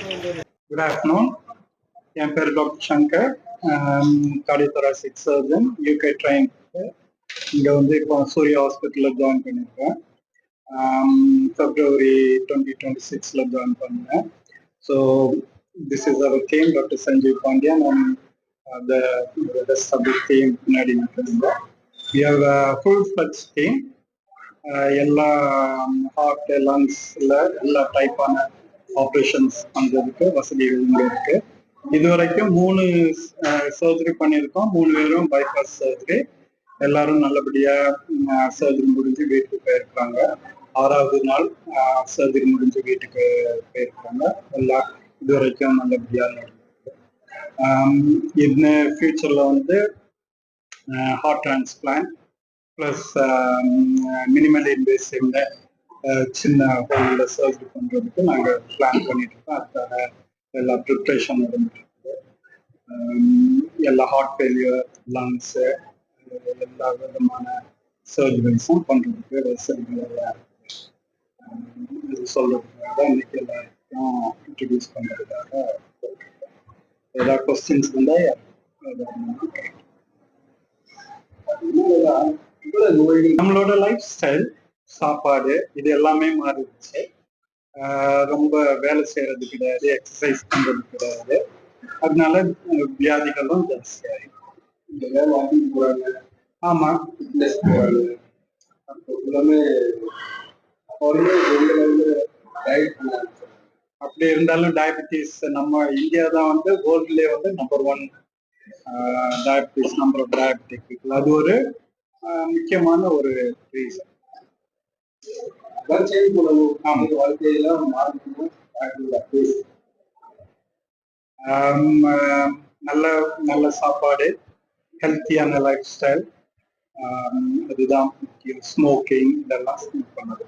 Good afternoon. என் பேர் doctor Shankar, cardiothoracic surgeon, UK trained. இங்கே வந்து இப்போ சூர்யா ஹாஸ்பிட்டலில் ஜாயின் பண்ணியிருக்கேன். February 2026 ஜாயின் பண்ணேன். So this is our team, doctor Sanjeev Pandian and the rest of the team பின்னாடி நிற்கிறோம். We have a full-fledged team. எல்லா ஹார்ட் லங்ஸ்ல எல்லா டைப்பான ஆப்ரேஷன்ஸ் பண்றதுக்கு வசதிகள் இங்கே இருக்கு. இது வரைக்கும் 3 சர்ஜரி பண்ணியிருக்கோம். 3 பேரும் பைபாஸ் சர்ஜரி. எல்லாரும் நல்லபடியா சர்ஜரி முடிஞ்சு வீட்டுக்கு போயிருக்காங்க. 6வது நாள் சர்ஜரி முடிஞ்சு வீட்டுக்கு போயிருக்காங்க. எல்லாம் இது வரைக்கும் நல்லபடியா நடக்குது. இன்னும் ஃபியூச்சர்ல வந்து ஹார்ட் டிரான்ஸ்பிளான்ட் பிளஸ் மினிமல் இன்வேசிவ்ல சின்ன ஹோல்ல சர்ஜரி பண்றதுக்கு நாங்கள் பிளான் பண்ணிட்டு இருக்கோம். அதுக்காக எல்லா ப்ரிப்ரேஷன் நடந்துருக்கு. எல்லா ஹார்ட் ஃபெயிலியர், லங்ஸ், எல்லா விதமான சர்ஜரிஸும் பண்றதுக்கு வசதிகள் சொல்றதுக்காக இன்னைக்கு எல்லாருக்கும் இன்ட்ரடியூஸ் பண்றதுக்காக. ஏதாவது கொஸ்டின்ஸ் இருந்தா நம்மளோட லைஃப் ஸ்டைல், சாப்பாடு இது எல்லாமே மாறிடுச்சு. ரொம்ப வேலை செய்யறது கிடையாது, எக்ஸசைஸ் பண்றது கிடையாது. அதனால வியாதிகளும் ஜாஸ்தி ஆயிடும். ஆமா, அப்படி இருந்தாலும் டயபிட்டிஸ் நம்ம இந்தியா தான் வந்து வேர்ல்ட்லயே வந்து number 1 diabetes, number of diabetic people. அது ஒரு முக்கியமான ஒரு ரீசன். நல்ல நல்ல சாப்பாடு, ஹெல்த்தியான லைஃப் ஸ்டைல், அதுதான் முக்கியம். ஸ்மோக்கிங் இதெல்லாம் பண்ணது.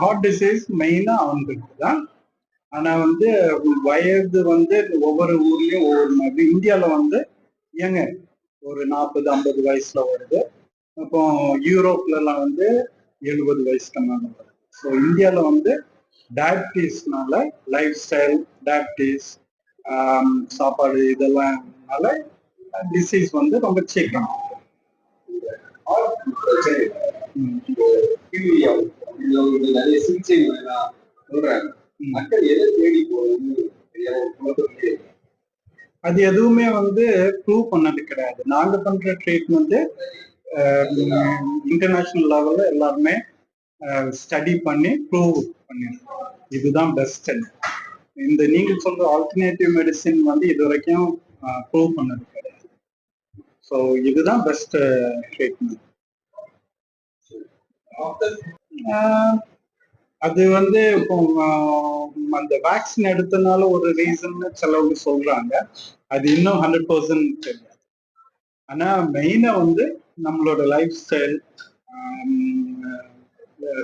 ஹார்ட் டிசீஸ் மெயினா ஆண்களுக்கு தான். ஆனா வந்து வயது வந்து ஒவ்வொரு ஊர்லயும் ஒவ்வொரு மாதிரி. இந்தியாவில வந்து ஏங்க ஒரு 40-50 வயசுல வருது. அப்போ யூரோப்ல எல்லாம் வந்து 70 வயசுக்கு மேல வருது. ஸோ இந்தியாவில வந்து டயபிட்டிஸ்னால, லைஃப் ஸ்டைல், டயபிட்டிஸ், சாப்பாடு இதெல்லாம்னால டிசீஸ் வந்து ரொம்ப சீக்கிரம். நிறைய சிகிச்சை சொல்றாங்க. மக்கள் எதை தேடி போறது அது எதுவுமே வந்து ப்ரூவ் பண்ணது கிடையாது. நாங்க பண்ற ட்ரீட்மெண்ட் இன்டர்நேஷனல் லெவல்ல எல்லாருமே ஸ்டடி பண்ணி ப்ரூவ் பண்ணிருக்கோம். இதுதான் பெஸ்ட். இந்த நீங்க சொல்ற ஆல்டர்னேட்டிவ் மெடிசின் வந்து இது வரைக்கும் ப்ரூவ் பண்ணது கிடையாது. ஸோ இதுதான் பெஸ்ட் ட்ரீட்மெண்ட். அது வந்து இப்போ அந்த வேக்சின் எடுத்தனால ஒரு ரீசன் சிலவங்க சொல்றாங்க. அது இன்னும் 100% தெரியாது. ஆனா மெயினா வந்து நம்மளோட லைஃப் ஸ்டைல்,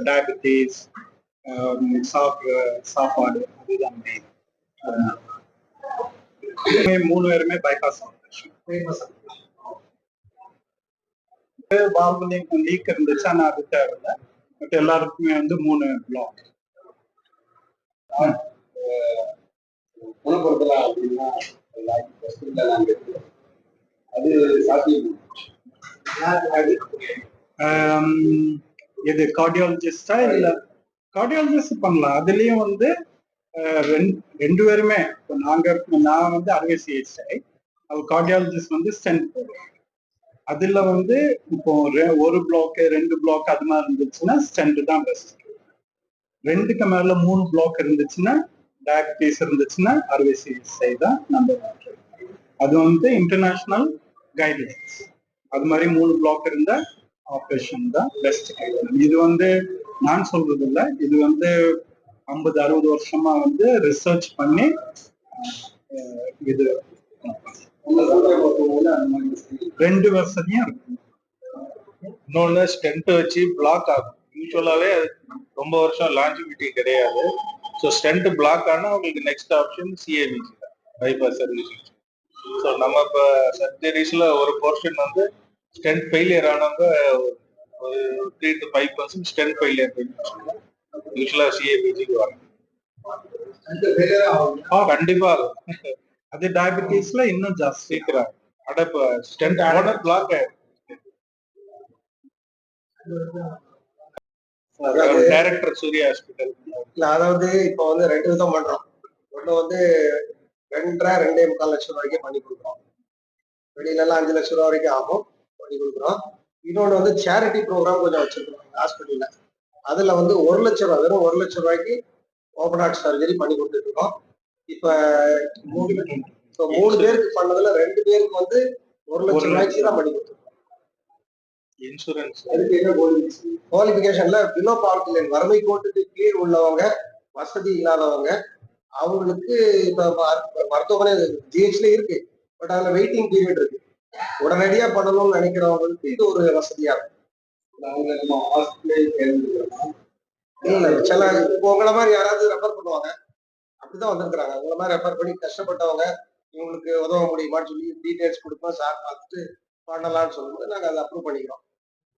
டயபிட்டிஸ், சாப்பாடு அதுதான் மெயின். 3 பேருமே பைபாஸ் ஆப்ரேஷன். லீக் இருந்துச்சு, ஆனா அது தேவையில்லை. பட் எல்லாருக்குமே வந்து 3 பிளாக். குணப்படுத்தலாம் அப்படின்னா அது சாத்தியம். இது கார்டியாலஜிஸ்டா இல்ல? கார்டியாலஜிஸ்ட் பண்ணலாம். அதுலயும் வந்து 2 பேருமே. இப்போ நான் வந்து அறுவை சிகிச்சை, அவர் கார்டியாலஜிஸ்ட் வந்து ஸ்டென்ட் போடுவாங்க. அதுல வந்து இப்போ 1 பிளாக் 2 பிளாக் அது மாதிரி இருந்துச்சுன்னா ஸ்டென்ட் தான் பெஸ்ட். 2க்கு மேல 3 பிளாக் இருந்துச்சுன்னா, டயபிட்டிஸ் இருந்துச்சுன்னா அறுவை சிகிச்சை தான் நம்பர் 1. அது வந்து இன்டர்நேஷனல் கைட்லைன்ஸ். அது மாதிரி 3 பிளாக் இருந்த ஆப்ரேஷன் தான் பெஸ்ட் கைட்லைன். இது வந்து நான் சொல்றது இல்லை, இது வந்து 50-60 வருஷமா வந்து ரிசர்ச் பண்ணி இது 2 வசதியும் இருக்கு. இன்னொன்னு ஸ்டென்ட் வச்சு பிளாக் ஆகும். யூஸ்வலாவே ரொம்ப வருஷம் லாஞ்சிவிட்டி கிடையாது. ஸோ ஸ்டென்ட் பிளாக் ஆனா உங்களுக்கு நெக்ஸ்ட் ஆப்ஷன் சிஏபிசி தான், பைபாஸ் சர்வீஸ். ஸோ நம்ம இப்போ சர்ஜரிஸ்ல ஒரு போர்ஷன் வந்து ஸ்டென்ட் ஃபெயிலியர் ஆனவங்க ஒரு 3 to 5% ஸ்டென்ட் ஃபெயிலியர் யூஸ்வலா சிஏபிஜிக்கு வரும். கண்டிப்பா ஆகும். அது டயபிட்டிஸ்ல இன்னும் ஜாஸ்தி. சீக்கிரம் அடப்பு ஸ்டென்ட் பிளாக் ஆயிடும். Director Surya hospital. இல்ல அதாவது இப்போ வந்து 2 விதம் பண்றோம். ஒண்ணு வந்து 2.5 லட்சம் ரூபாய்க்கு பண்ணி கொடுக்குறோம். வெளியில எல்லாம் 5 லட்சம் ரூபாய் வரைக்கும் ஆகும், பண்ணி கொடுக்குறோம். இன்னொன்னு வந்து சேரிட்டி ப்ரோக்ராம் கொஞ்சம் வச்சிருக்கோம் ஹாஸ்பிட்டல்ல. அதுல வந்து 1 லட்சம் ரூபாய், வெறும் 1 லட்சம் ரூபாய்க்கு ஓபன் ஹார்ட் சர்ஜரி பண்ணி கொடுத்துட்டு இருக்கோம். இப்ப 3 பேருக்கு பண்ணதுல 2 பேருக்கு வந்து 1 லட்சம் ரூபாய்க்கு தான் பண்ணி கொடுத்துருக்கோம். இன்சூரன்ஸ் அதுக்கு என்ன குவாலிபிகேஷன்ல பிலோ பாவர்ட்டி லைன், வறுமை கோட்டுக்கு கீழ் உள்ளவங்க, வசதி இல்லாதவங்க, அவங்களுக்கு இப்ப மருத்துவமனை ஜிஹெச்ல இருக்கு, பட் அதுல வெயிட்டிங் பீரியட் இருக்கு. உடனடியா பண்ணணும்னு நினைக்கிறவங்களுக்கு இது ஒரு வசதியா இருக்கும். அவங்க நம்ம ஹாஸ்பிட்டல் இல்ல சில உங்களை மாதிரி யாராவது ரெஃபர் பண்ணுவாங்க, அப்படிதான் வந்திருக்கிறாங்க. உங்களை மாதிரி ரெஃபர் பண்ணி கஷ்டப்பட்டவங்க இவங்களுக்கு உதவ முடியுமான்னு சொல்லி டீடைல்ஸ் கொடுப்போம், சார் பார்த்துட்டு பண்ணலாம்னு சொல்லும்போது நாங்க அதை அப்ரூவ் பண்ணிக்கிறோம்.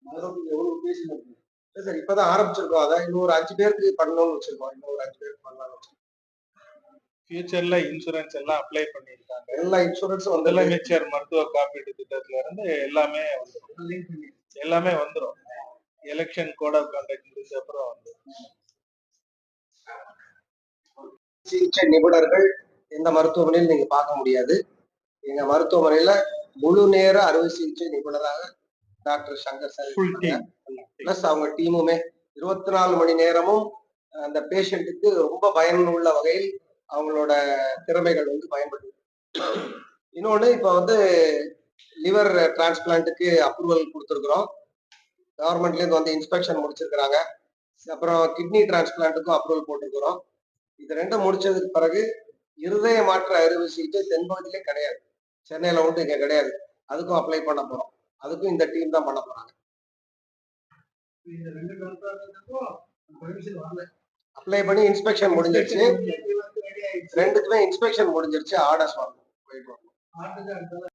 எவ்வளவு பேஷண்ட் சார் இப்பதான் ஆரம்பிச்சிருக்கோம். அதை இன்னும் ஒரு 5 பேருக்கு பண்ணணும்னு வச்சிருக்கோம். இன்னும் ஒரு 5 பேருக்கு பண்ணலாம்னு வச்சிருக்கோம். ஃபியூச்சர்ல இன்சூரன்ஸ் எல்லாம் அப்ளை பண்ணிருக்காங்க. எல்லா இன்சூரன்ஸும் வந்து முதலமைச்சர் மருத்துவ காப்பீட்டு திட்டத்துல இருந்து எல்லாமே வந்துரும். எலெக்ஷன் கோட் ஆஃப் கான்டக்ட் முடிஞ்ச அப்புறம் சிகிச்சை நிபுணர்கள் எந்த மருத்துவமனையில் நீங்க பார்க்க முடியாது. எங்க மருத்துவமனையில முழு நேர அறுவை சிகிச்சை நிபுணராக டாக்டர் சங்கர் சார், பிளஸ் அவங்க டீமுமே 24 மணி நேரமும் அந்த பேஷண்ட்டுக்கு ரொம்ப பயனுள்ள வகையில் அவங்களோட திறமைகள் வந்து பயன்படுது. இன்னொன்னு இப்ப வந்து லிவர் டிரான்ஸ்பிளான்ட்டுக்கு அப்ரூவல் கொடுத்துருக்குறோம். கவர்மெண்ட்ல இருந்து வந்து இன்ஸ்பெக்ஷன் முடிச்சிருக்கிறாங்க. அப்புறம் கிட்னி டிரான்ஸ்பிளான்ட்டுக்கும் அப்ரூவல் போட்டிருக்கிறோம். இது ரெண்டும் முடிச்சதுக்கு பிறகு இருதய மாற்று அறுவை சிகிச்சை தென்பகுதியிலே கிடையாது, சென்னையில உண்டு, இங்க கிடையாது. அதுக்கும் அப்ளை பண்ண போறோம். அதுக்கும் இந்த டீம் தான் பண்ண போறாங்க. அப்ளை பண்ணி இன்ஸ்பெக்ஷன் முடிஞ்சிருச்சு. 2க்குமே இன்ஸ்பெக்ஷன் முடிஞ்சிருச்சு. ஆர்டர்ஸ் வாங்கணும்.